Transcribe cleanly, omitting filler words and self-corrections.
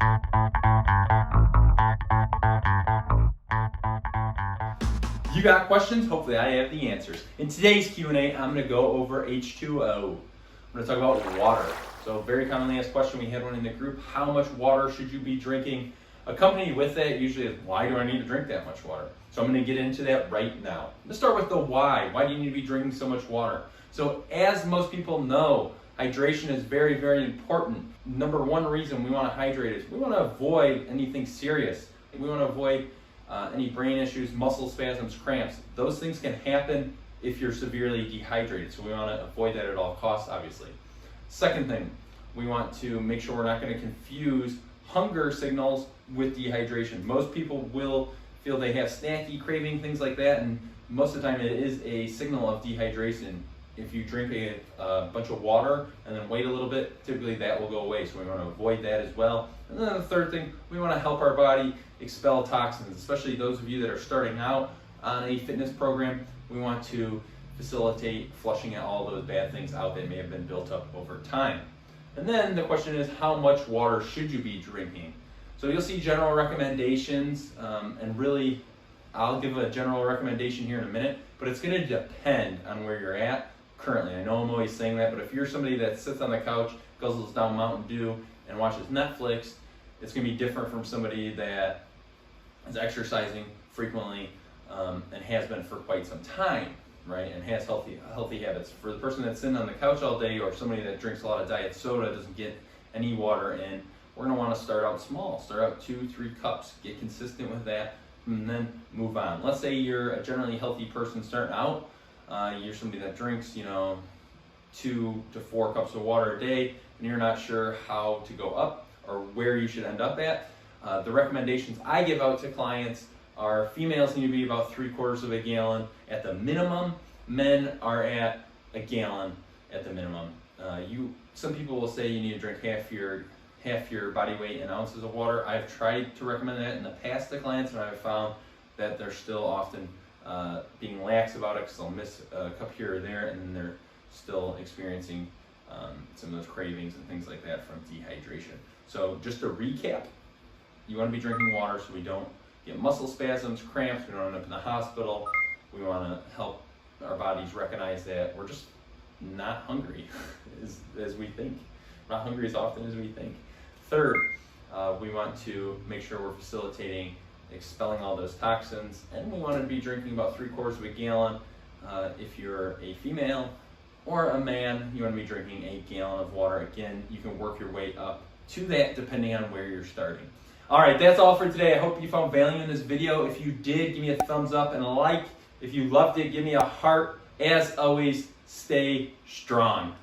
You got questions? Hopefully I have the answers. In today's Q&A, I'm going to go over H2O. I'm going to talk about water. So very commonly asked question, we had one in the group, how much water should you be drinking? Accompanied with that usually is, why do I need to drink that much water? So I'm going to get into that right now. Let's start with the why. Why do you need to be drinking so much water? So as most people know, hydration is very, very important. Number one reason we want to hydrate is we want to avoid anything serious. We want to avoid any brain issues, muscle spasms, cramps. Those things can happen if you're severely dehydrated. So we want to avoid that at all costs, obviously. Second thing, we want to make sure we're not going to confuse hunger signals with dehydration. Most people will feel they have snacky craving, things like that, and most of the time it is a signal of dehydration. If you drink a bunch of water and then wait a little bit, typically that will go away. So we want to avoid that as well. And then the third thing, we want to help our body expel toxins, especially those of you that are starting out on a fitness program. We want to facilitate flushing out all those bad things out that may have been built up over time. And then the question is, how much water should you be drinking? So you'll see general recommendations, and really I'll give a general recommendation here in a minute, but it's going to depend on where you're at currently. I know I'm always saying that, but if you're somebody that sits on the couch, guzzles down Mountain Dew, and watches Netflix, it's going to be different from somebody that is exercising frequently and has been for quite some time, right? And has healthy habits. For the person that's sitting on the couch all day, or somebody that drinks a lot of diet soda, doesn't get any water in, we're going to want to start out small. Start out 2-3 cups, get consistent with that, and then move on. Let's say you're a generally healthy person starting out. You're somebody that drinks, 2 to 4 cups of water a day, and you're not sure how to go up or where you should end up at. The recommendations I give out to clients are females need to be about 3/4 of a gallon at the minimum. Men are at a gallon at the minimum. Some people will say you need to drink half your body weight in ounces of water. I've tried to recommend that in the past to clients, and I've found that they're still often being lax about it because they'll miss a cup here or there, and then they're still experiencing some of those cravings and things like that from dehydration. So just to recap, you want to be drinking water so we don't get muscle spasms, cramps, we don't end up in the hospital. We want to help our bodies recognize that we're just not hungry as we think. We're not hungry as often as we think. Third, we want to make sure we're facilitating expelling all those toxins, and we want to be drinking about 3/4 of a gallon. If you're a female or a man, you want to be drinking a gallon of water. Again, you can work your way up to that depending on where you're starting. All right, that's all for today. I hope you found value in this video. If you did, give me a thumbs up and a like. If you loved it, give me a heart. As always, stay strong.